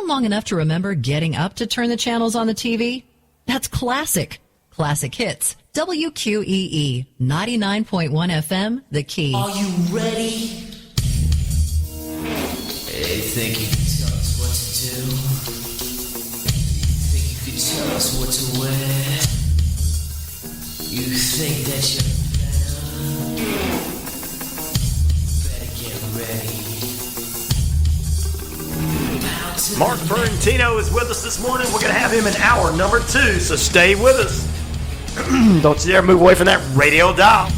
around long enough to remember getting up to turn the channels on the TV? That's classic. Classic hits. WQEE 99.1 FM, The Key. Are you ready? Hey, think you can tell us what to do? Think you can tell us what to wear? You think that you're better get ready. Mark Fiorentino is with us this morning. We're going to have him in hour number 2, so stay with us. Don't you dare move away from that radio dial.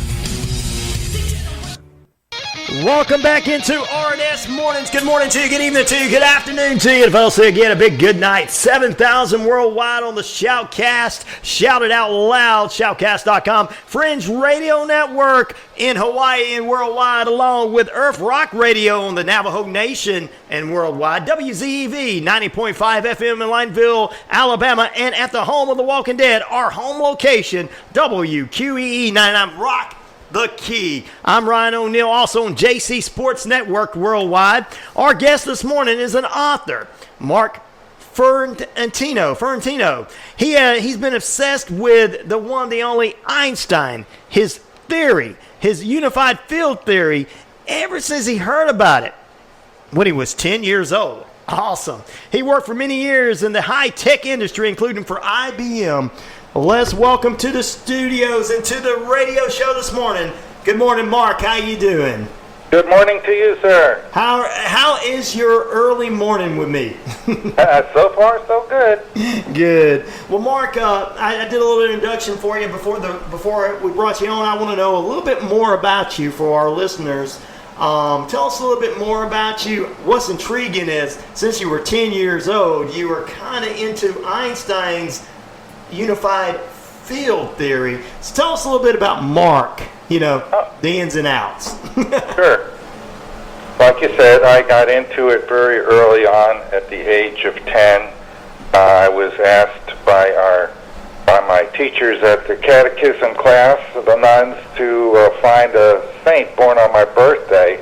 Welcome back into RNS Mornings. Good morning to you, good evening to you, good afternoon to you. If I'll say again, a big good night. 7,000 worldwide on the Shoutcast. Shout it out loud, shoutcast.com. Fringe Radio Network in Hawaii and worldwide, along with Earth Rock Radio on the Navajo Nation and worldwide. WZEV 90.5 FM in Lineville, Alabama, and at the home of the Walking Dead, our home location, WQEE 99 Rock. The Key. I'm Ryan O'Neill, also on JC Sports Network worldwide. Our guest this morning is an author, Mark Fiorentino. He's been obsessed with the one, the only Einstein, his theory, his unified field theory, ever since he heard about it when he was 10 years old. Awesome. He worked for many years in the high-tech industry, including for IBM. Let's welcome to the studios and to the radio show this morning. Good morning, Mark. How you doing? Good morning to you, sir. How is your early morning with me? So far, so good. Good. Well, Mark, I did a little introduction for you before we brought you on. I want to know a little bit more about you for our listeners. Tell us a little bit more about you. What's intriguing is, since you were 10 years old, you were kind of into Einstein's unified field theory. So tell us a little bit about Mark, the ins and outs. Sure. Like you said, I got into it very early on at the age of 10. I was asked by my teachers at the catechism class, the nuns, to find a saint born on my birthday.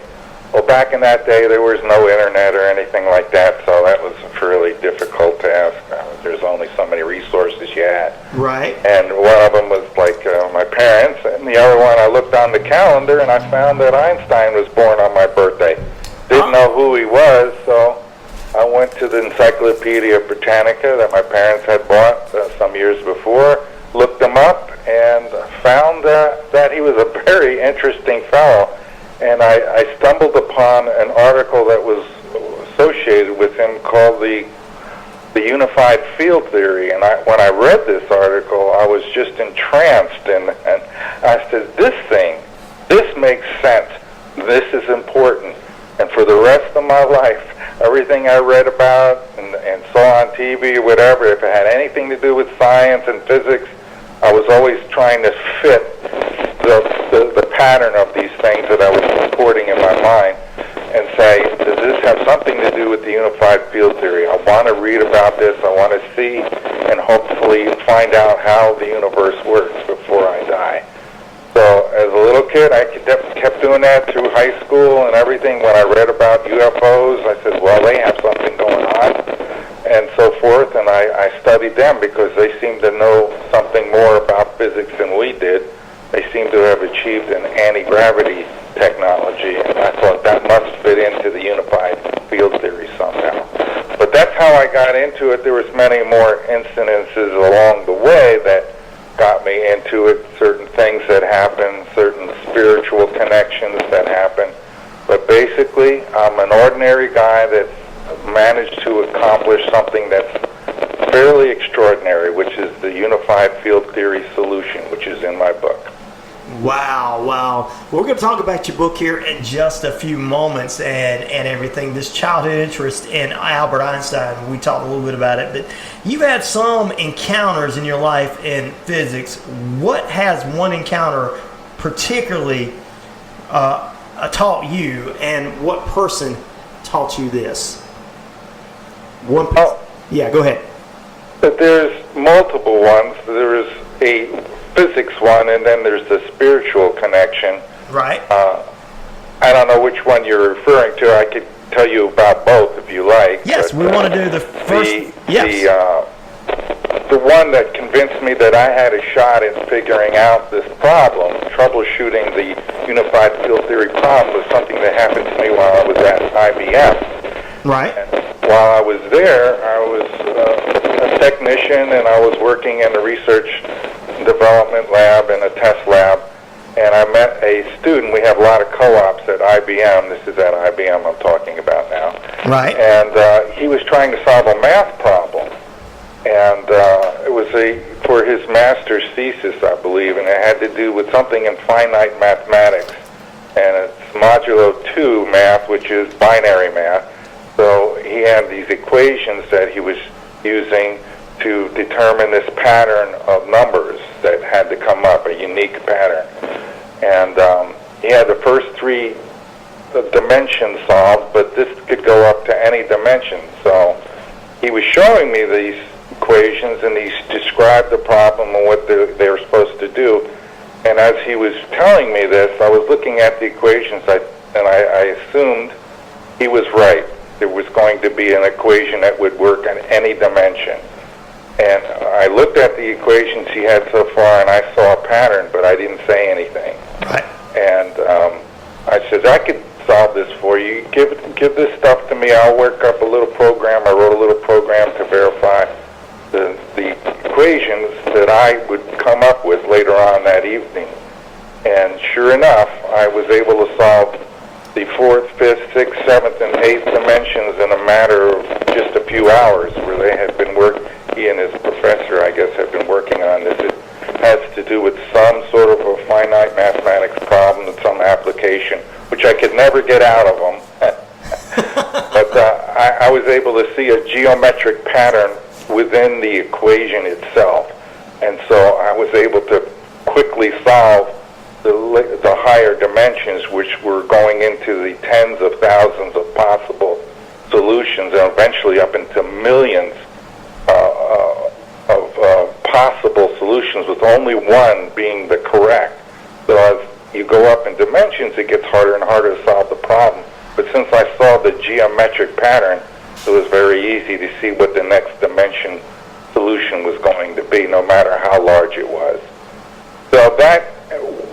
Well, back in that day, there was no internet or anything like that, so that was fairly difficult to ask. There's only so many resources you had. Right. And one of them was like my parents, and the other one, I looked on the calendar, and I found that Einstein was born on my birthday. Didn't know who he was, so I went to the Encyclopedia Britannica that my parents had bought some years before, looked him up, and found that he was a very interesting fellow. And I stumbled upon an article that was associated with him called the Unified Field Theory. And when I read this article, I was just entranced. And I said, this makes sense. This is important. And for the rest of my life, everything I read about and saw on TV or whatever, if it had anything to do with science and physics, I was always trying to fit the pattern of these things that I was recording in my mind and say, does this have something to do with the unified field theory? I want to read about this. I want to see and hopefully find out how the universe works before I die. So as a little kid, I kept doing that through high school and everything. When I read about UFOs, I said, well, they have something going on, and so forth. And I studied them because they seemed to know something more about physics than we did. They seem to have achieved an anti-gravity technology, and I thought that must fit into the unified field theory somehow. But that's how I got into it. There was many more incidences along the way that got me into it, certain things that happened, certain spiritual connections that happened. But basically, I'm an ordinary guy that managed to accomplish something that's fairly extraordinary, which is the unified field theory solution, which is in my book. Wow. We're going to talk about your book here in just a few moments and everything. This childhood interest in Albert Einstein, we talked a little bit about it, but you've had some encounters in your life in physics. What has one encounter particularly taught you, and what person taught you this? Yeah, go ahead. But there's multiple ones. There is a physics one, and then there's the spiritual connection. Right. I don't know which one you're referring to. I could tell you about both if you like. Yes, but, we want to do the first. The one that convinced me that I had a shot at figuring out this problem, troubleshooting the unified field theory problem, was something that happened to me while I was at IBM. Right. And while I was there, I was a technician, and I was working in the research and development lab and a test lab. And I met a student. We have a lot of co-ops at IBM. This is at IBM I'm talking about now. Right. And he was trying to solve a math problem. And it was for his master's thesis, I believe, and it had to do with something in finite mathematics. And it's modulo 2 math, which is binary math. So he had these equations that he was using to determine this pattern of numbers that had to come up, a unique pattern. And he had the first 3 dimensions solved, but this could go up to any dimension. So he was showing me these equations, and he described the problem and what they were supposed to do. And as he was telling me this, I was looking at the equations, and I assumed he was right. There was going to be an equation that would work in any dimension. And I looked at the equations he had so far, and I saw a pattern, but I didn't say anything. Right. And I said, I could solve this for you. Give this stuff to me. I'll work up a little program. I wrote a little program to verify the equations that I would come up with later on that evening. And sure enough, I was able to solve the 4th, 5th, 6th, 7th, and 8th dimensions in a matter of just a few hours, where they had been he and his professor, I guess, had been working on this. It has to do with some sort of a finite mathematics problem and some application, which I could never get out of them. But I was able to see a geometric pattern within the equation itself. And so I was able to quickly solve the higher dimensions, which were going into the tens of thousands of possible solutions, and eventually up into millions of possible solutions, with only one being the correct. So as you go up in dimensions, it gets harder and harder to solve the problem. But since I saw the geometric pattern, it was very easy to see what the next dimension solution was going to be, no matter how large it was. So that,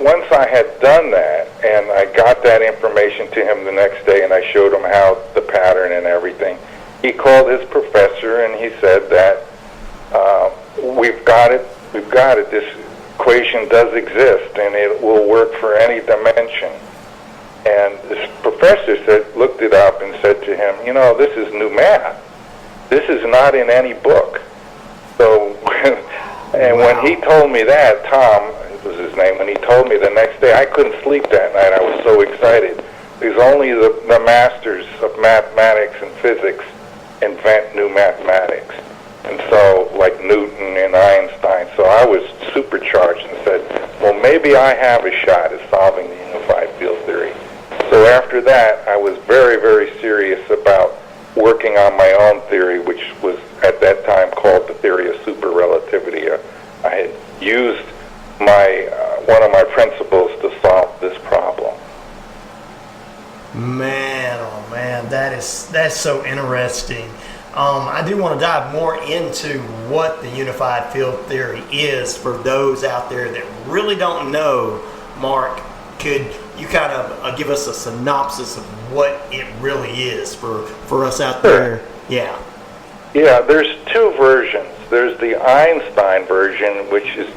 once I had done that, and I got that information to him the next day, and I showed him how the pattern and everything, he called his professor, and he said that we've got it, this equation does exist, and it will work for any dimension. And this professor looked it up and said to him, this is new math. This is not in any book. So, and Wow. when he told me that, Tom was his name, when he told me the next day, I couldn't sleep that night. I was so excited. Because only the masters of mathematics and physics invent new mathematics. And so, like Newton and Einstein, so I was supercharged and said, well, maybe I have a shot at solving the unified field theory. So after that, I was very, very serious about working on my own theory, which was at that time called the theory of superrelativity. I had used one of my principles to solve this problem. Man, oh man, that's so interesting. I do want to dive more into what the unified field theory is for those out there that really don't know. Mark, could you kind of give us a synopsis of what it really is for us out there? Yeah. Yeah, there's 2 versions. There's the Einstein version, which is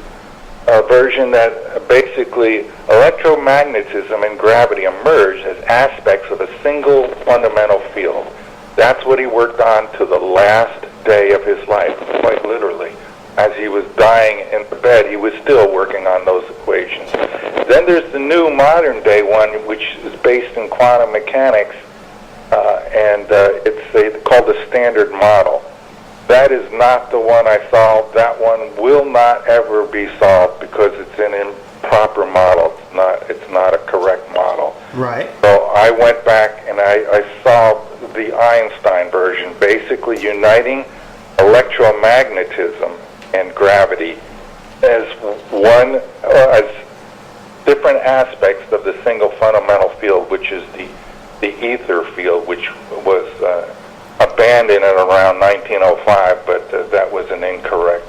a version that basically electromagnetism and gravity emerge as aspects of a single fundamental field. That's what he worked on to the last day of his life, quite literally. As he was dying in the bed, he was still working on those equations. Then there's the new modern day one, which is based in quantum mechanics, and it's called the Standard Model. That is not the one I solved. That one will not ever be solved because it's an improper model. It's not a correct model. Right. So I went back and I solved the Einstein version, basically uniting electromagnetism and gravity as different aspects of the single fundamental field, which is the ether field, which which was abandoned at around 1905, but that was an incorrect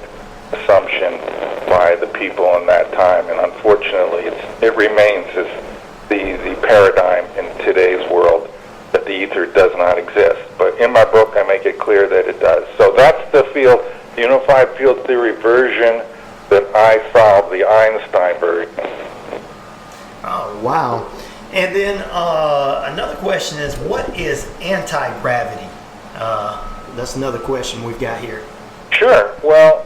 assumption by the people in that time, and unfortunately it remains as the paradigm in today's world that the ether does not exist. But in my book I make it clear that it does. So that's the field, the unified field theory version that I solved, the Einstein version. Oh, wow. And then another question is, what is anti-gravity? That's another question we've got here. Sure. Well,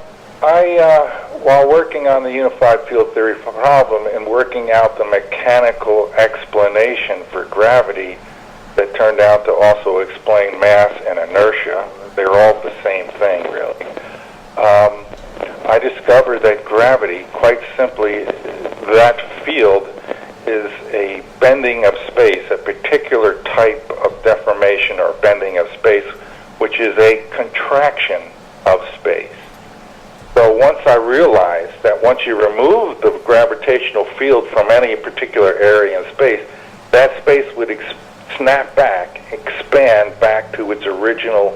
while working on the unified field theory problem and working out the mechanical explanation for gravity that turned out to also explain mass and inertia, they're all the same thing, really. I discovered that gravity, quite simply, that field is a bending of space, a particular type of deformation or bending of space, which is a contraction of space. So once I realized that once you remove the gravitational field from any particular area in space, that space would snap back, expand back to its original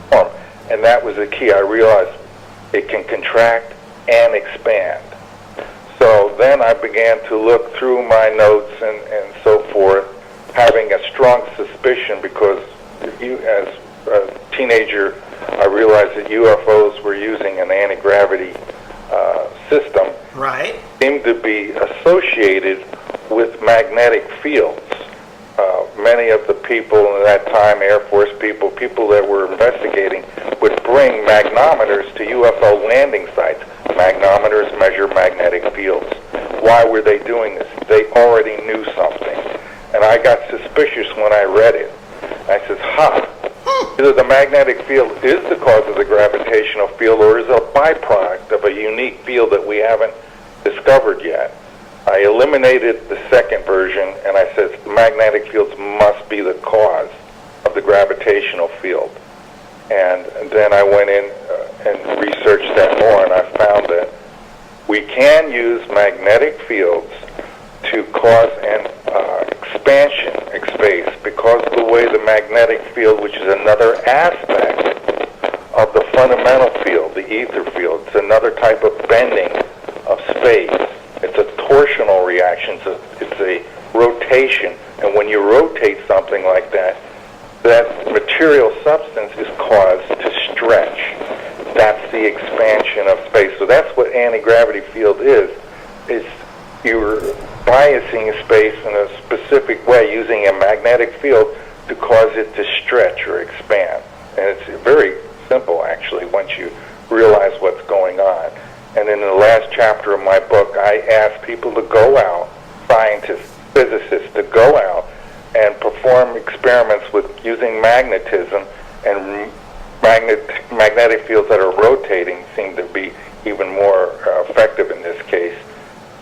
form. And that was the key. I realized it can contract and expand. So then I began to look through my notes and so forth, having a strong suspicion, because as a teenager I realized that UFOs were using an anti-gravity system. Right. Seemed to be associated with magnetic fields. Many of the people in that time, Air Force people that were investigating, would bring magnometers to UFO landing sites. Magnometers measure magnetic fields. Why were they doing this? They already knew something. And I got suspicious when I read it. I said, either the magnetic field is the cause of the gravitational field, or is a byproduct of a unique field that we haven't discovered yet. I eliminated the second version, and I said the magnetic fields must be the cause of the gravitational field. And then I went in and researched that more, and I found that we can use magnetic fields to cause an expansion of space, because of the way the magnetic field, which is another aspect of the fundamental field, the ether field, it's another type of bending of space. It's a torsional reaction, so it's a rotation, and when you rotate something like that, that material substance is caused to stretch. That's the expansion of space. So that's what anti-gravity field is you're biasing space in a specific way using a magnetic field to cause it to stretch or expand. And it's very simple, actually, once you realize what's going on. And in the last chapter of my book, I asked people to go out, scientists, physicists, to go out and perform experiments with using magnetism, and magnetic fields that are rotating seem to be even more effective in this case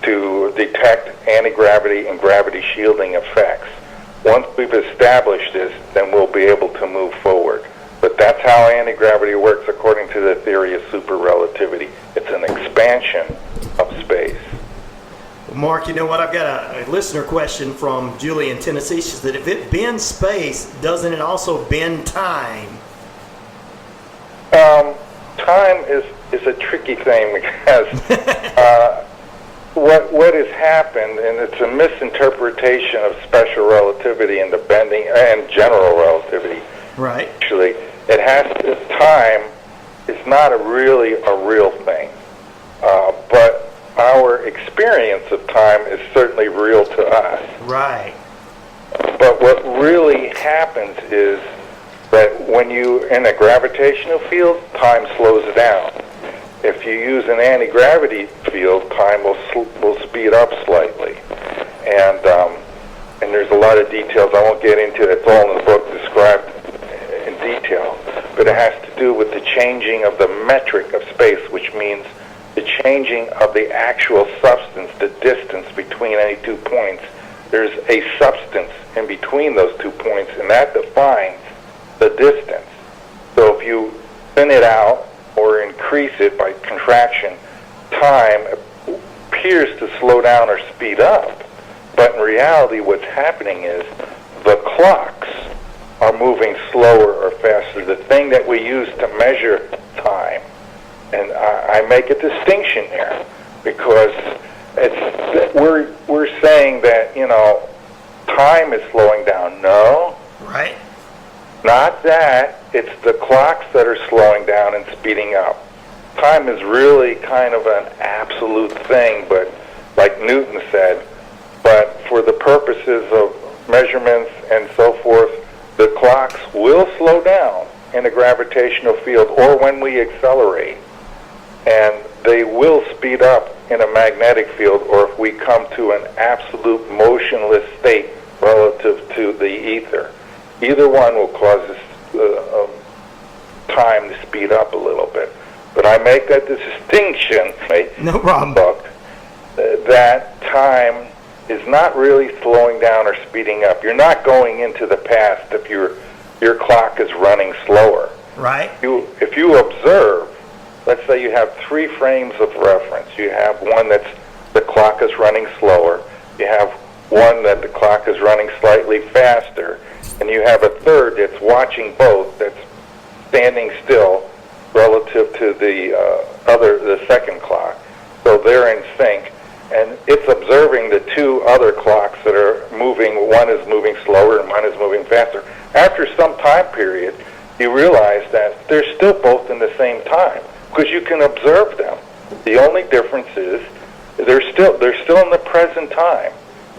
to detect anti-gravity and gravity shielding effects. Once we've established this, then we'll be able to move forward. But that's how anti-gravity works according to the theory of super-relativity. It's an expansion of space. Mark, you know what? I've got a listener question from Julie in Tennessee. She said, if it bends space, doesn't it also bend time? Time is a tricky thing because what has happened, and it's a misinterpretation of special relativity and the bending and general relativity. Right. Actually, time is not really a real thing, but our experience of time is certainly real to us. Right. But what really happens is that when you're in a gravitational field, time slows down. If you use an anti-gravity field, time will speed up slightly. And there's a lot of details I won't get into. It's all in the book described in detail. But it has to do with the changing of the metric of space, which means the changing of the actual substance, the distance between any 2 points. There's a substance in between those 2 points, and that defines the distance. So if you thin it out or increase it by contraction, time appears to slow down or speed up. But in reality, what's happening is the clocks are moving slower or faster, the thing that we use to measure time. And I make a distinction there because we're saying that, time is slowing down. No. Right. Not that. It's the clocks that are slowing down and speeding up. Time is really kind of an absolute thing, but like Newton said, but for the purposes of measurements and so forth, the clocks will slow down in a gravitational field or when we accelerate, and they will speed up in a magnetic field or if we come to an absolute motionless state relative to the ether. Either one will cause this time to speed up a little bit. But I make that distinction, No problem. book, that time is not really slowing down or speeding up. You're not going into the past if your clock is running slower. Right. If you observe, let's say you have 3 frames of reference. You have one that's the clock is running slower. You have one that the clock is running slightly faster. And you have a third that's watching both, that's standing still relative to the second clock. So they're in sync. And it's observing the 2 other clocks that are moving. One is moving slower and one is moving faster. After some time period, you realize that they're still both in the same time because you can observe them. The only difference is they're still in the present time.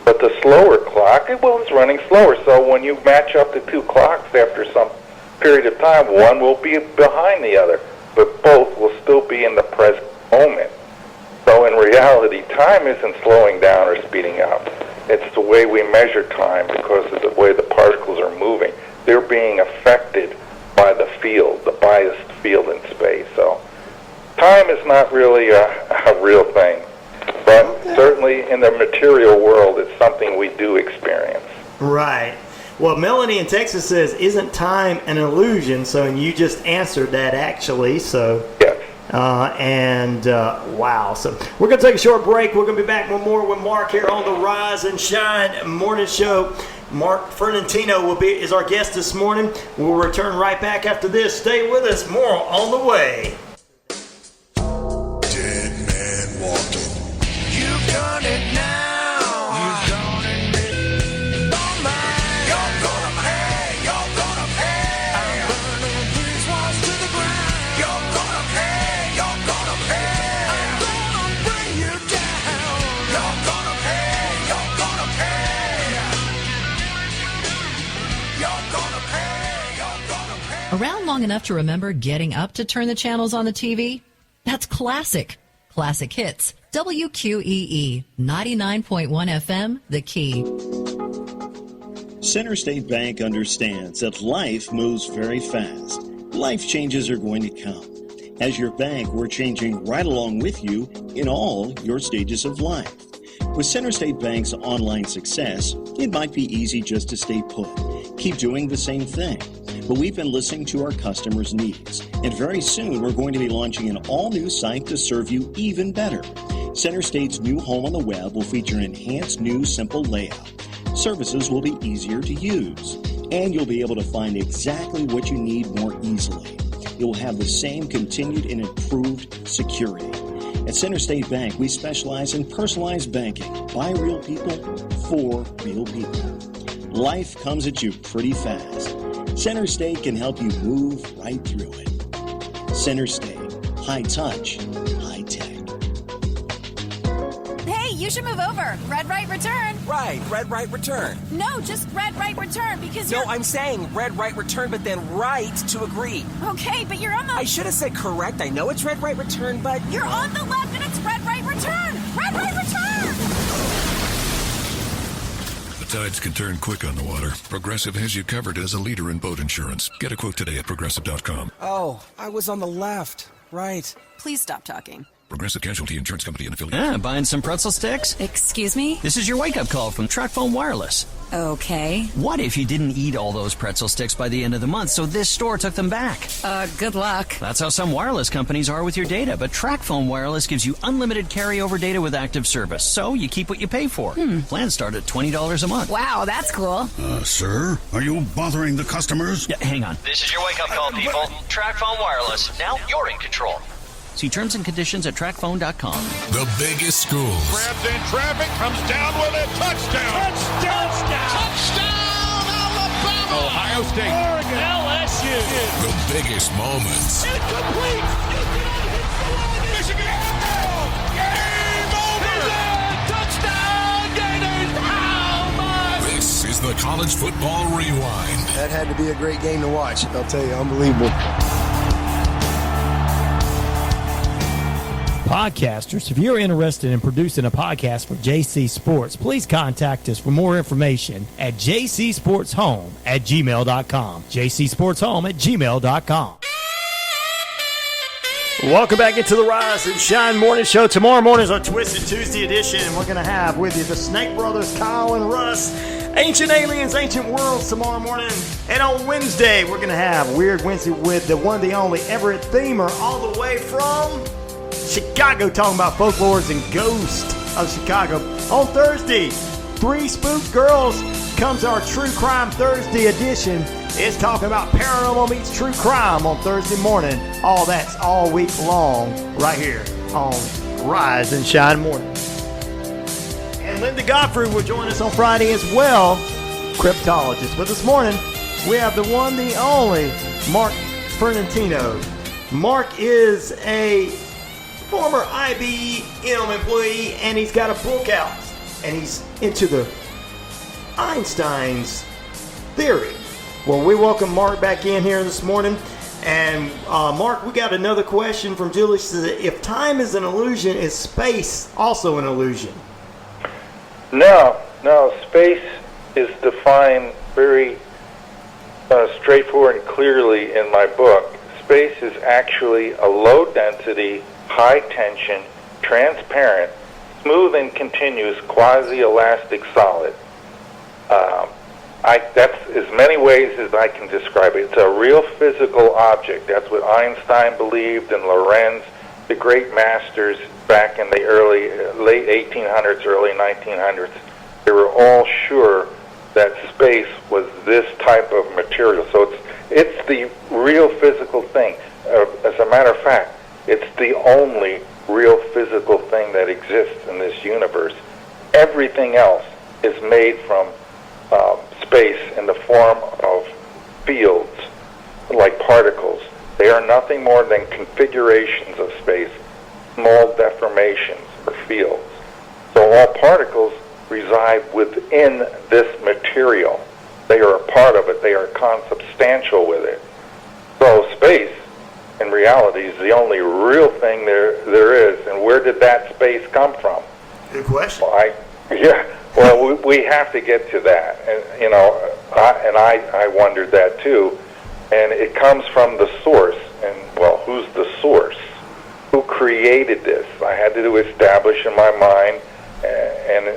But the slower clock, it's running slower. So when you match up the 2 clocks after some period of time, one will be behind the other, but both will still be in the present moment. So in reality, time isn't slowing down or speeding up. It's the way we measure time because of the way the particles are moving. They're being affected by the field, the biased field in space. So time is not really a real thing. But certainly in the material world, it's something we do experience. Right. Well, Melanie in Texas says, isn't time an illusion? So, and you just answered that actually. So, Yes. Wow. So we're going to take a short break. We're going to be back with more with Mark here on the Rise and Shine Morning Show. Mark Fiorentino is our guest this morning. We'll return right back after this. Stay with us. More on the way. Dead man walking. You've done it now. You've done it. Oh my. You're gonna pay. You're gonna pay. I'm burning these walls to the ground. You're gonna pay. You're gonna pay. I'm gonna bring you down. You're gonna pay. You're gonna pay. You're gonna pay. You're gonna pay. Around long enough to remember getting up to turn the channels on the TV? That's classic. Classic hits. WQEE 99.1 FM, The Key. Center State Bank understands that life moves very fast. Life changes are going to come. As your bank, we're changing right along with you in all your stages of life. With Center State Bank's online success, it might be easy just to stay put. Keep doing the same thing. But we've been listening to our customers' needs, and very soon we're going to be launching an all-new site to serve you even better. Center State's new home on the web will feature an enhanced new simple layout. Services will be easier to use, and you'll be able to find exactly what you need more easily. It will have the same continued and improved security. At Center State Bank, we specialize in personalized banking by real people for real people. Life comes at you pretty fast. Center State can help you move right through it. Center State, high touch, high tech. Hey, you should move over. Red right return. Right, red right return. No, just red right return because No, you're... I'm saying red right return, but then right to agree. Okay, but you're on the... I should have said correct. I know it's red right return, but... You're on the left and it's red right return. Red right return. The tides can turn quick on the water. Progressive has you covered as a leader in boat insurance. Get a quote today at progressive.com. Oh, I was on the left. Right. Please stop talking. Progressive Casualty Insurance Company and affiliates. Buying some pretzel sticks? Excuse me? This is your wake-up call from TracFone Wireless. Okay. What if you didn't eat all those pretzel sticks by the end of the month, so this store took them back? Good luck. That's how some wireless companies are with your data, but TracFone Wireless gives you unlimited carryover data with active service, so you keep what you pay for. Plans start at $20 a month. Wow, that's cool. Sir, are you bothering the customers? Yeah, hang on. This is your wake-up call, people. TracFone Wireless. Now you're in control. See terms and conditions at TracFone.com. The biggest schools. Grabs in traffic, comes down with it. Touchdown! Touchdown, Alabama! Ohio State. Oregon. LSU. The biggest moments. Incomplete! Michigan. Game over! Touchdown, Gators! How much? This is the College Football Rewind. That had to be a great game to watch. I'll tell you, unbelievable. Podcasters, if you're interested in producing a podcast for JC Sports, please contact us for more information at jcsportshome@gmail.com. jcsportshome@gmail.com. Welcome back into the Rise and Shine Morning Show. Tomorrow morning is our Twisted Tuesday edition, and we're going to have with you the Snake Brothers, Kyle and Russ, Ancient Aliens, Ancient Worlds tomorrow morning. And on Wednesday, we're going to have Weird Wednesday with the one, the only Everett Themer, all the way from Chicago, talking about folklores and ghosts of Chicago. On Thursday, Three Spook Girls comes our True Crime Thursday edition. It's talking about paranormal meets true crime on Thursday morning. All that's all week long right here on Rise and Shine Morning. And Linda Godfrey will join us on Friday as well, cryptologist. But this morning, we have the one, the only Mark Fiorentino. Mark is a former IBM employee, and he's got a book out, and he's into the Einstein's theory. Well, we welcome Mark back in here this morning, and Mark, we got another question from Julie. She says, if time is an illusion, is space also an illusion? No, space is defined very straightforward and clearly in my book. Space is actually a low-density, high-tension, transparent, smooth and continuous, quasi-elastic solid. That's as many ways as I can describe it. It's a real physical object. That's what Einstein believed, and Lorentz, the great masters back in the late 1800s, early 1900s. They were all sure that space was this type of material. So it's the real physical thing. As a matter of fact, it's the only real physical thing that exists in this universe. Everything else is made from space in the form of fields, like particles. They are nothing more than configurations of space, small deformations or fields. So all particles reside within this material. They are a part of it. They are consubstantial with it. So space, in reality, is the only real thing there is. And where did that space come from? Good question. Well, we have to get to that. And, I wondered that too. And it comes from the source. And, well, who's the source? Who created this? I had to establish in my mind and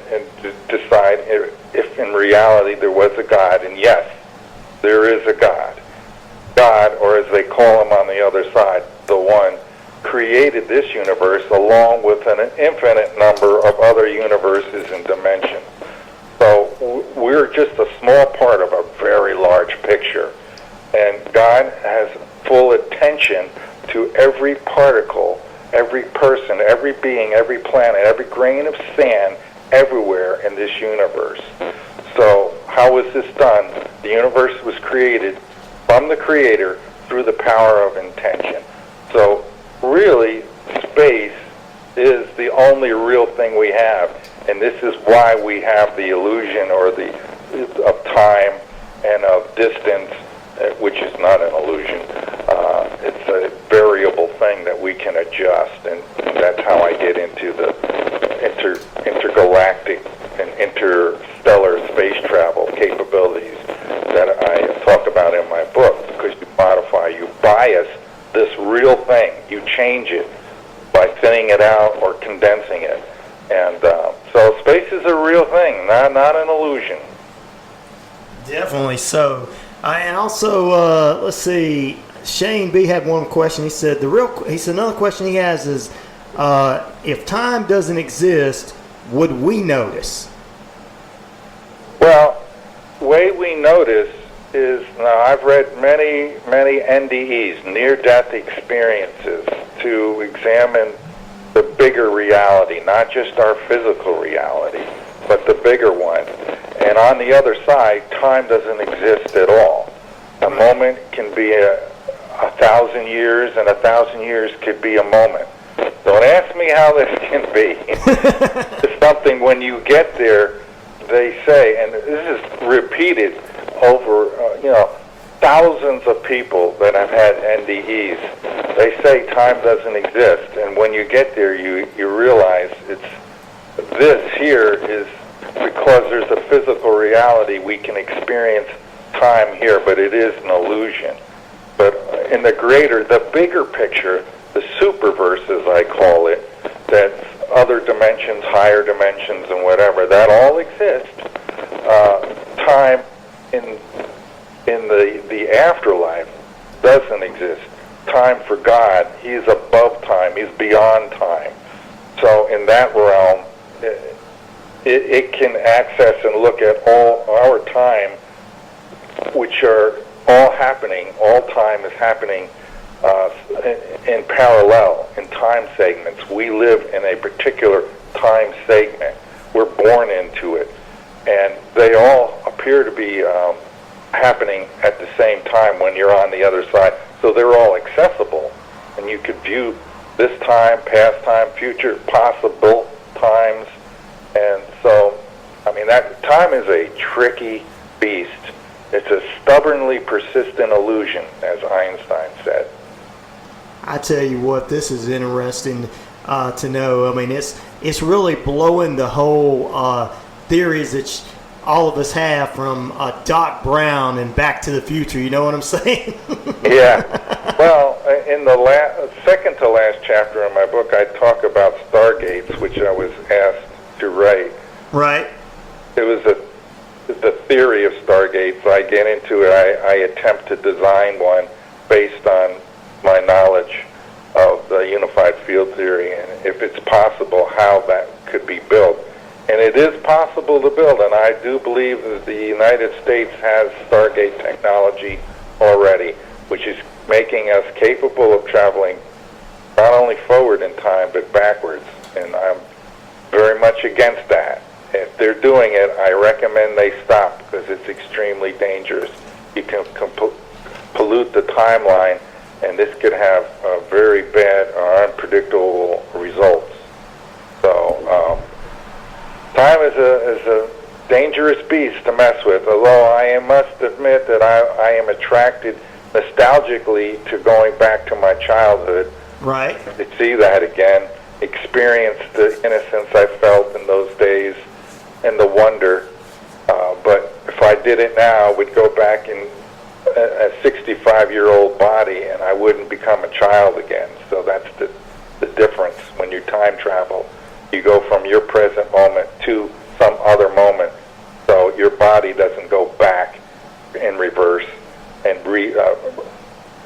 decide if in reality there was a God. And yes, there is a God. God, or as they call him on the other side, the One, created this universe along with an infinite number of other universes and dimensions. So we're just a small part of a very large picture. And God has full attention to every particle, every person, every being, every planet, every grain of sand, everywhere in this universe. So how was this done? The universe was created from the Creator through the power of intention. So really, space is the only real thing we have, and this is why we have the illusion of time and of distance, which is not an illusion. It's a variable thing that we can adjust, and that's how I get into the intergalactic and interstellar space travel capabilities that I talk about in my book, because you modify, you bias this real thing. You change it by thinning thinning it out or condensing it. And so space is a real thing, not an illusion. Definitely so. And also, let's see, Shane B had one question. He said another question he has is, if time doesn't exist, would we notice? Well, the way we notice is, now I've read many NDEs, near-death experiences, to examine the bigger reality, not just our physical reality, but the bigger one. And on the other side, time doesn't exist at all. A moment can be a 1,000 years, and 1,000 years could be a moment. Don't ask me how this can be. It's something when you get there, they say, and this is repeated over, thousands of people that have had NDEs. They say time doesn't exist, and when you get there, you realize this here is because there's a physical reality. We can experience time here, but it is an illusion. But in the bigger picture, the superverse, as I call it, that's other dimensions, higher dimensions, and whatever, that all exists. Time in the afterlife doesn't exist. Time for God, He's above time, He's beyond time. So in that realm, it can access and look at all our time, which are all happening. All time is happening in parallel, in time segments. We live in a particular time segment. We're born into it. And they all appear to be happening at the same time when you're on the other side. So they're all accessible. And you could view this time, past time, future, possible times. And so, that time is a tricky beast. It's a stubbornly persistent illusion, as Einstein said. I tell you what, this is interesting to know. It's really blowing the whole theories that all of us have from Doc Brown and Back to the Future. You know what I'm saying? Yeah. Well, in the second to last chapter in my book, I talk about stargates, which I was asked to write. Right. It was the theory of stargates. I get into it. I attempt to design one based on my knowledge of the unified field theory, and if it's possible, how that could be built. And it is possible to build, and I do believe that the United States has Stargate technology already, which is making us capable of traveling not only forward in time, but backwards. And I'm very much against that. If they're doing it, I recommend they stop, because it's extremely dangerous. You can pollute the timeline, and this could have very bad or unpredictable results. So time is a dangerous beast to mess with, although I must admit that I am attracted nostalgically to going back to my childhood. Right. To see that again, experience the innocence I felt in those days and the wonder. But if I did it now, I would go back in a 65-year-old body, and I wouldn't become a child again. So that's the difference when you time travel. You go from your present moment to some other moment, so your body doesn't go back in reverse and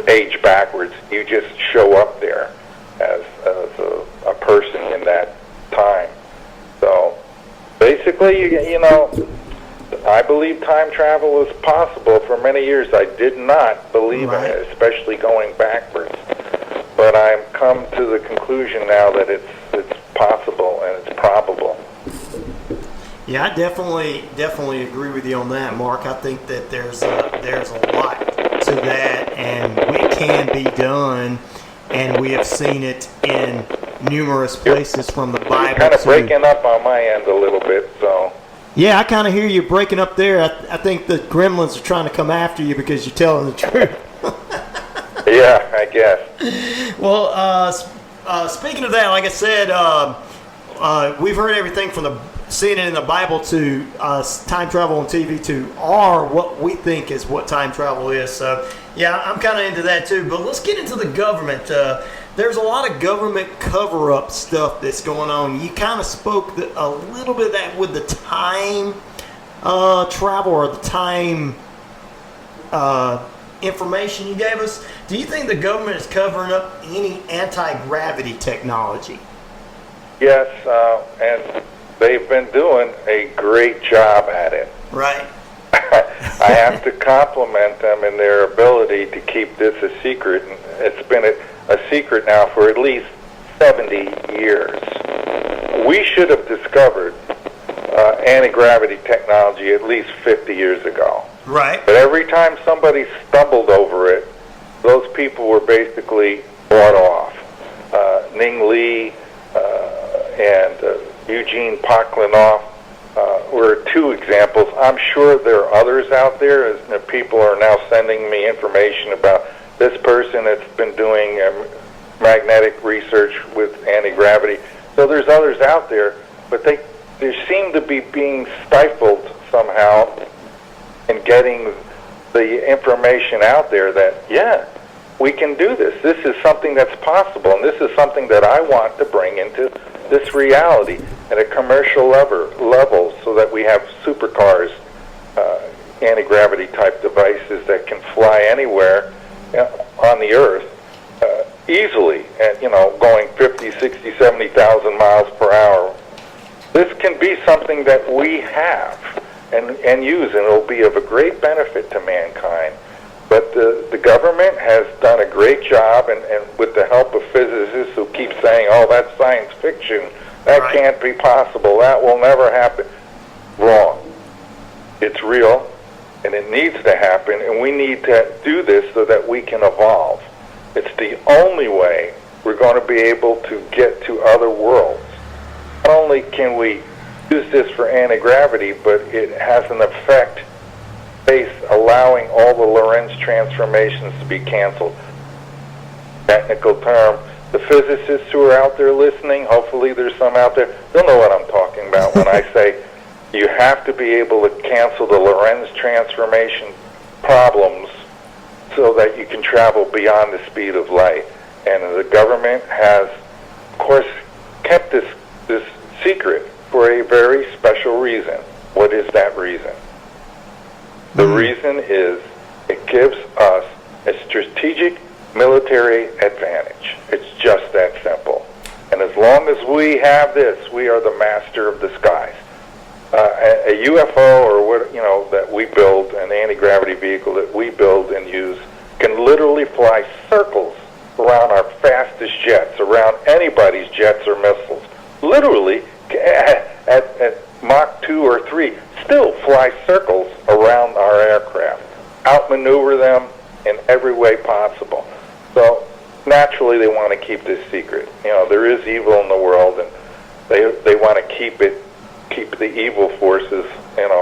age backwards. You just show up there as a person in that time. So basically, I believe time travel is possible. For many years, I did not believe in it, especially going backwards. But I've come to the conclusion now that it's possible and it's probable. Yeah, I definitely agree with you on that, Mark. I think that there's a lot to that, and it can be done, and we have seen it in numerous places from the Bible. You're kind of breaking up on my end a little bit, so. Yeah, I kind of hear you breaking up there. I think the gremlins are trying to come after you because you're telling the truth. Yeah, I guess. Well, speaking of that, like I said, we've heard everything from seeing it in the Bible to time travel on TV to what we think is what time travel is. So, yeah, I'm kind of into that too. But let's get into the government. there's a lot of government cover-up stuff that's going on. You kind of spoke a little bit of that with the time travel or the time information you gave us. Do you think the government is covering up any anti-gravity technology? Yes, and they've been doing a great job at it. Right. I have to compliment them in their ability to keep this a secret. And it's been a secret now for at least 70 years. We should have discovered anti-gravity technology at least 50 years ago. Right. But every time somebody stumbled over it, those people were basically bought off. Ning Lee and Eugene Poklinoff were two examples. I'm sure there are others out there. As people are now sending me information about this person that's been doing magnetic research with anti-gravity. So there's others out there, but they seem to be being stifled somehow in getting the information out there that, yeah, we can do this. This is something that's possible, and this is something that I want to bring into this reality at a commercial level so that we have supercars, anti-gravity type devices that can fly anywhere on the Earth easily, and going 50, 60, 70,000 miles per hour. This can be something that we have and use, and it'll be of a great benefit to mankind. But the government has done a great job, and with the help of physicists who keep saying, oh, that's science fiction, that right. can't be possible, that will never happen. Wrong. It's real, and it needs to happen, and we need to do this so that we can evolve. It's the only way we're going to be able to get to other worlds. Not only can we use this for anti-gravity, but it has an effect allowing all the Lorentz transformations to be canceled. Technical term. The physicists who are out there listening, hopefully there's some out there, they'll know what I'm talking about when I say you have to be able to cancel the Lorentz transformation problems so that you can travel beyond the speed of light. And the government has, of course, kept this secret for a very special reason. What is that reason? The reason is it gives us a strategic military advantage. It's just that simple. And as long as we have this, we are the master of the skies. A UFO or what that we build, an anti-gravity vehicle that we build and use, can literally fly circles around our fastest jets, around anybody's jets or missiles. Literally, at Mach 2 or 3, still fly circles around our aircraft, outmaneuver them in every way possible. So naturally, they want to keep this secret. There is evil in the world, and they want to keep the evil forces,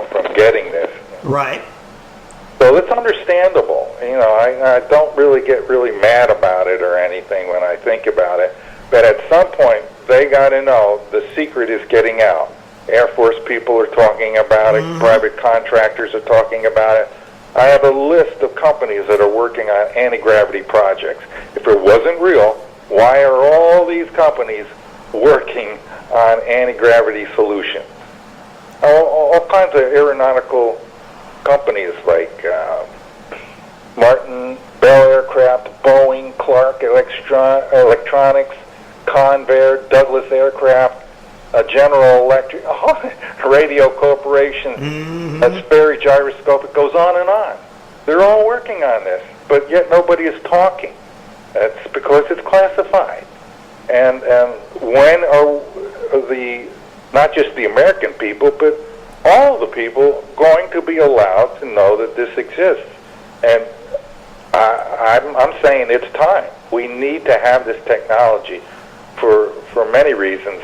from getting this. Right. So it's understandable. I don't really get really mad about it or anything when I think about it. But at some point, they got to know the secret is getting out. Air Force people are talking about it. Private contractors are talking about it. I have a list of companies that are working on anti-gravity projects. If it wasn't real, why are all these companies working on anti-gravity solutions? All kinds of aeronautical companies like Martin, Bell Aircraft, Boeing, Clark Electronics, Convair, Douglas Aircraft, General Electric, Radio Corporation, Sperry Gyroscope. It goes on and on. They're all working on this, but yet nobody is talking. That's because it's classified. And when are not just the American people, but all the people going to be allowed to know that this exists? And I'm saying it's time. We need to have this technology for many reasons.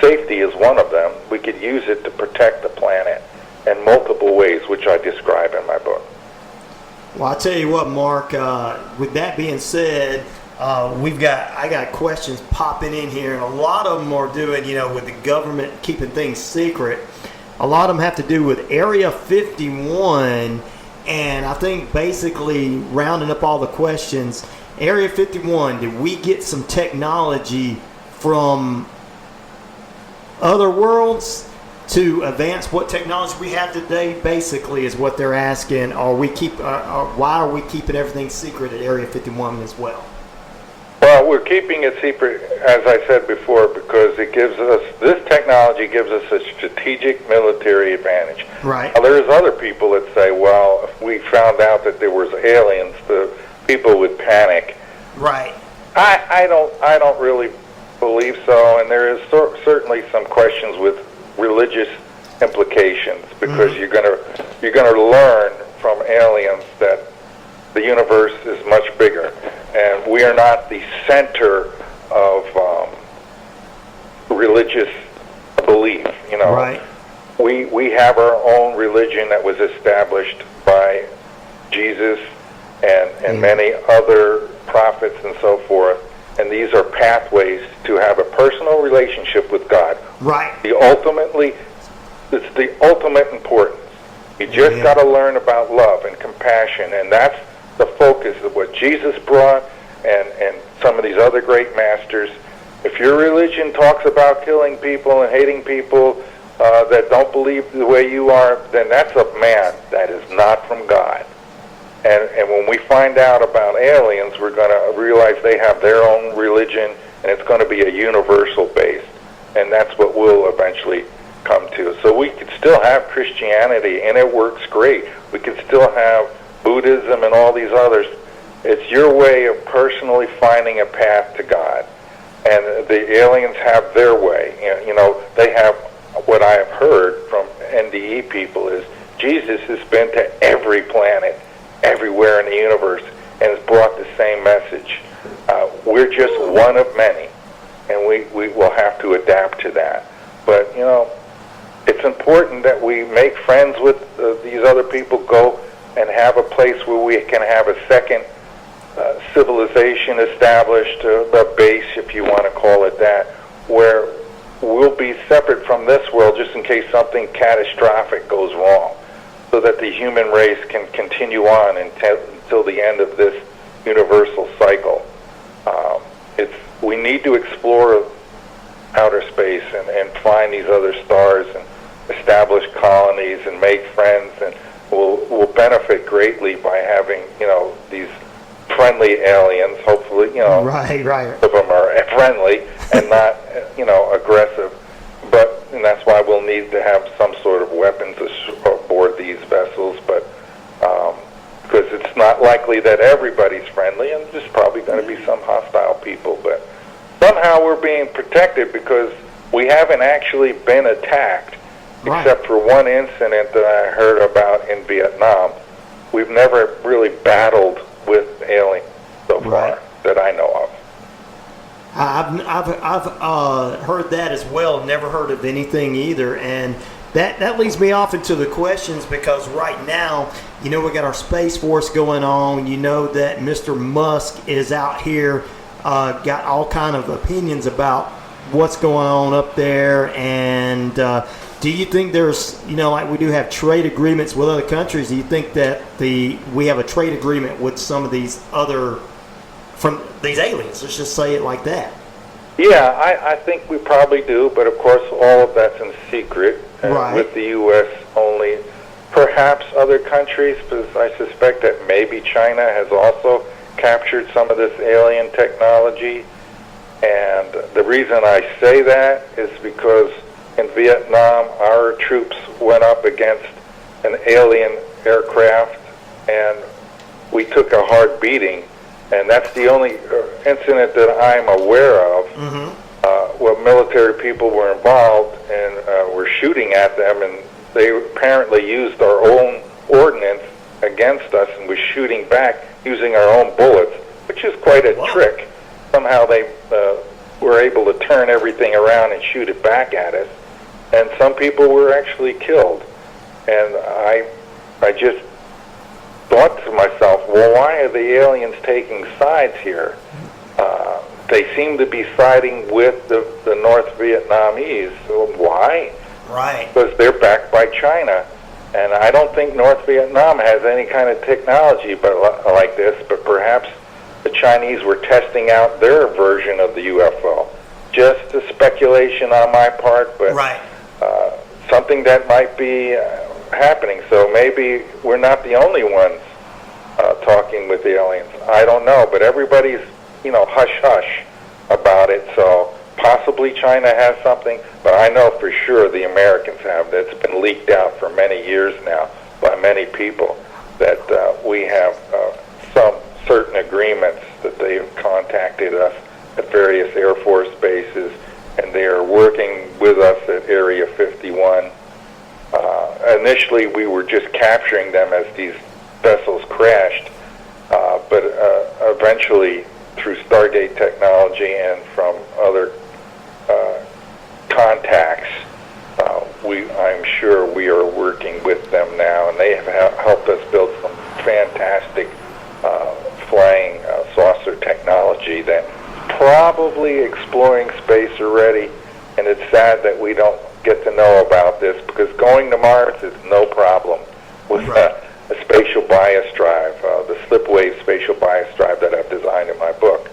Safety is one of them. We could use it to protect the planet in multiple ways, which I describe in my book. Well, I'll tell you what, Mark, with that being said, I got questions popping in here, and a lot of them are doing, with the government keeping things secret. A lot of them have to do with Area 51 And I think basically rounding up all the questions, Area 51, did we get some technology from other worlds to advance what technology we have today? Basically, is what they're asking. Why are we keeping everything secret at Area 51 as well? Well, we're keeping it secret, as I said before, because this technology gives us a strategic military advantage. Right. Now, there's other people that say, well, if we found out that there was aliens, the people would panic. Right. I don't really believe so, and there is certainly some questions with religious implications, because you're gonna learn from aliens that the universe is much bigger, and we are not the center of religious belief. Right. We have our own religion that was established by Jesus and many other prophets and so forth, and these are pathways to have a personal relationship with God. Right. It's the ultimate importance. You just got to learn about love and compassion, and that's the focus of what Jesus brought and some of these other great masters. If your religion talks about killing people and hating people that don't believe the way you are, then that's of man. That is not from God. And when we find out about aliens, we're going to realize they have their own religion, and it's going to be a universal base. And that's what we'll eventually come to. So we could still have Christianity, and it works great. We could still have Buddhism and all these others. It's your way of personally finding a path to God. And the aliens have their way. They have, what I have heard from NDE people is, Jesus has been to every planet, everywhere in the universe, and has brought the same message. We're just one of many, and we will have to adapt to that. But, it's important that we make friends with these other people, go and have a place where we can have a second civilization established, a base, if you want to call it that, where we'll be separate from this world just in case something catastrophic goes wrong, so that the human race can continue on until the end of this universal cycle. We need to explore outer space and find these other stars and establish colonies and make friends, and we'll benefit greatly by having these friendly aliens. Hopefully, right. Some of them are friendly and not aggressive. And that's why we'll need to have some sort of weapons aboard these vessels. But because it's not likely that everybody's friendly, and there's probably going to be some hostile people. But somehow we're being protected because we haven't actually been attacked. Right. Except for one incident that I heard about in Vietnam. We've never really battled with aliens so far that I know of. I've heard that as well. Never heard of anything either, and that leads me off into the questions, because right now, we got our Space Force going on. That Mr. Musk is out here, got all kind of opinions about what's going on up there, and do you think there's, like we do have trade agreements with other countries, do you think that we have a trade agreement with some of these from these aliens? Let's just say it like that. Yeah, I think we probably do, but of course all of that's in secret, with the U.S. only. Perhaps other countries, because I suspect that maybe China has also captured some of this alien technology. And the reason I say that is because in Vietnam, our troops went up against an alien aircraft, and we took a hard beating. And that's the only incident that I'm aware of where military people were involved and were shooting at them, and they apparently used our own ordnance against us and was shooting back using our own bullets, which is quite a trick. Somehow they were able to turn everything around and shoot it back at us, and some people were actually killed. And I just thought to myself, well, why are the aliens taking sides here? They seem to be siding with the North Vietnamese. So why? Right. Because they're backed by China. And I don't think North Vietnam has any kind of technology like this, but perhaps the Chinese were testing out their version of the UFO. Just a speculation on my part, but something that might be happening. So maybe we're not the only ones talking with the aliens. I don't know, but everybody's, hush-hush about it. So possibly China has something, but I know for sure the Americans have. That's been leaked out for many years now by many people that we have some certain agreements that they have contacted us at various Air Force bases, and they are working with us at Area 51. Initially, we were just capturing them as these vessels crashed, but eventually, through Stargate technology and from other contacts, I'm sure we are working with them now, and they have helped us build some fantastic flying saucer technology that probably exploring space already, and it's sad that we don't get to know about this, because going to Mars is no problem with a spatial bias drive, the Slip-Wave Spatial Bias Drive that I've designed in my book.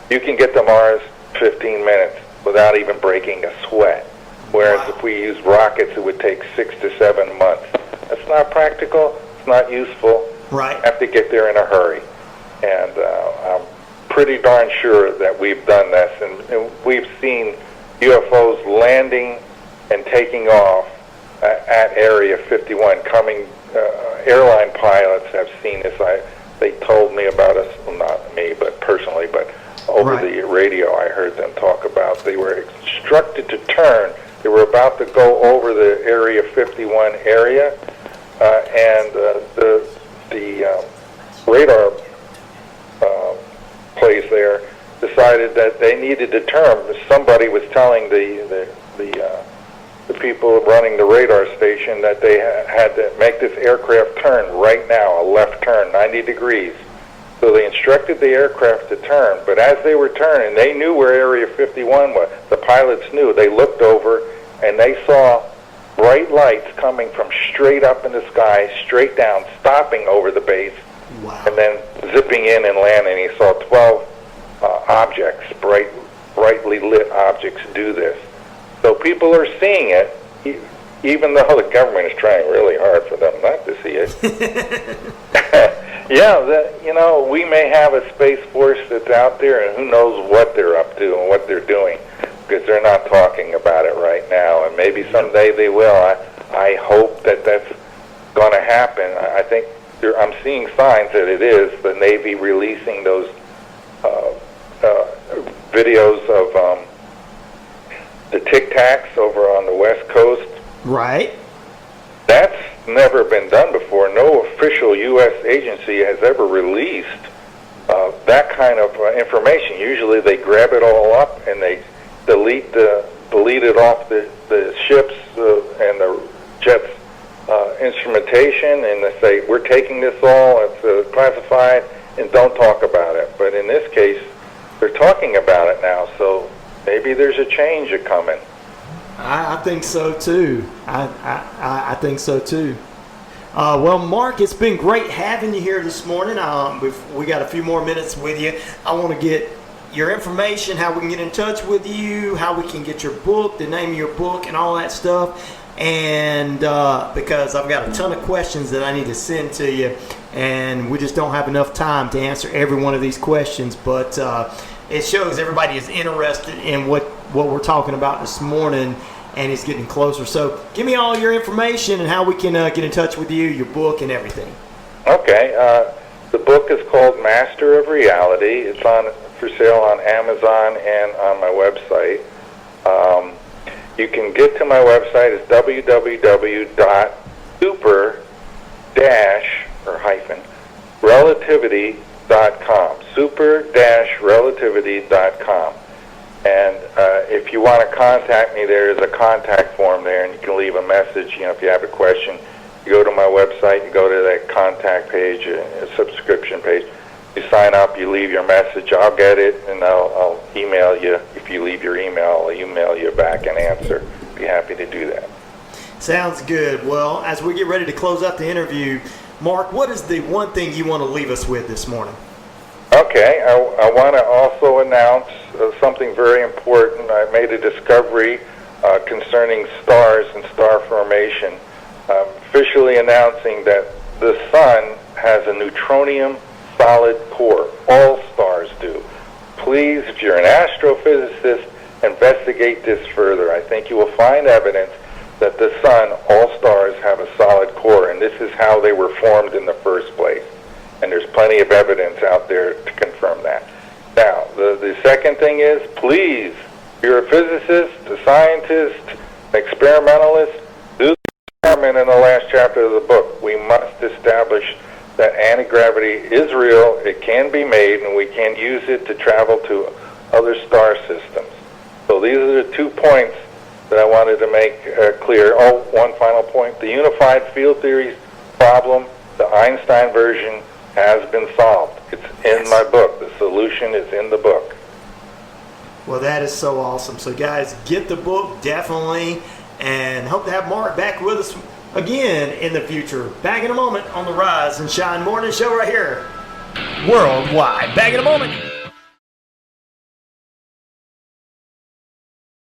You can get to Mars 15 minutes without even breaking a sweat, whereas if we use rockets, it would take 6 to 7 months. That's not practical. It's not useful. Right. You have to get there in a hurry. And I'm pretty darn sure that we've done this, and we've seen UFOs landing and taking off at Area 51. Airline pilots have seen this. They told me about us, well, not me, but personally, but over the radio I heard them talk about. They were instructed to turn. They were about to go over the Area 51 area, and the radar place there decided that they needed to turn. Somebody was telling the people running the radar station that they had to make this aircraft turn right now, a left turn, 90 degrees. So they instructed the aircraft to turn, but as they were turning, they knew where Area 51 was. The pilots knew. They looked over, and they saw bright lights coming from straight up in the sky, straight down, stopping over the base, and then zipping in and landing. He saw 12 objects, brightly lit objects, do this. So people are seeing it, even though the government is trying really hard for them not to see it. We may have a space force that's out there, and who knows what they're up to and what they're doing, because they're not talking about it right now, and maybe someday they will. I hope that that's going to happen. I think I'm seeing signs that it is. The Navy releasing those videos of the Tic Tacs over on the West Coast. Right. That's never been done before. No official U.S. agency has ever released that kind of information. Usually they grab it all up and they delete it off the ships and the jets' instrumentation, and they say, we're taking this all, it's classified, and don't talk about it. But in this case, they're talking about it now, so maybe there's a change coming. I think so too. I think so too. Well, Mark, it's been great having you here this morning. We got a few more minutes with you. I want to get your information, how we can get in touch with you, how we can get your book, the name of your book, and all that stuff. And because I've got a ton of questions that I need to send to you, and we just don't have enough time to answer every one of these questions. But it shows everybody is interested in what we're talking about this morning, and it's getting closer. So give me all your information and how we can get in touch with you, your book, and everything. Okay. The book is called Master of Reality. It's for sale on Amazon and on my website. You can get to my website. It's super-relativity.com. super-relativity.com. And if you want to contact me, there is a contact form there, and you can leave a message. If you have a question, you go to my website, you go to that contact page, a subscription page. You sign up, you leave your message. I'll get it, and I'll email you. If you leave your email, I'll email you back an answer. Be happy to do that. Sounds good. Well, as we get ready to close out the interview, Mark, what is the one thing you want to leave us with this morning? Okay, I want to also announce something very important. I made a discovery concerning stars and star formation, officially announcing that the sun has a neutronium solid core. All stars do. Please, if you're an astrophysicist, investigate this further. I think you will find evidence that the sun, all stars have a solid core, and this is how they were formed in the first place. And there's plenty of evidence out there to confirm that. Now, the second thing is, please, if you're a physicist, a scientist, an experimentalist, do the experiment in the last chapter of the book. We must establish that antigravity is real, it can be made, and we can use it to travel to other star systems. So these are the 2 points that I wanted to make clear. Oh, one final point. The unified field theory problem, the Einstein version, has been solved. It's in my book. The solution is in the book. Well, that is so awesome. So, guys, get the book, definitely, and hope to have Mark back with us again in the future. Back in a moment on the Rise and Shine Morning Show right here, worldwide. Back in a moment.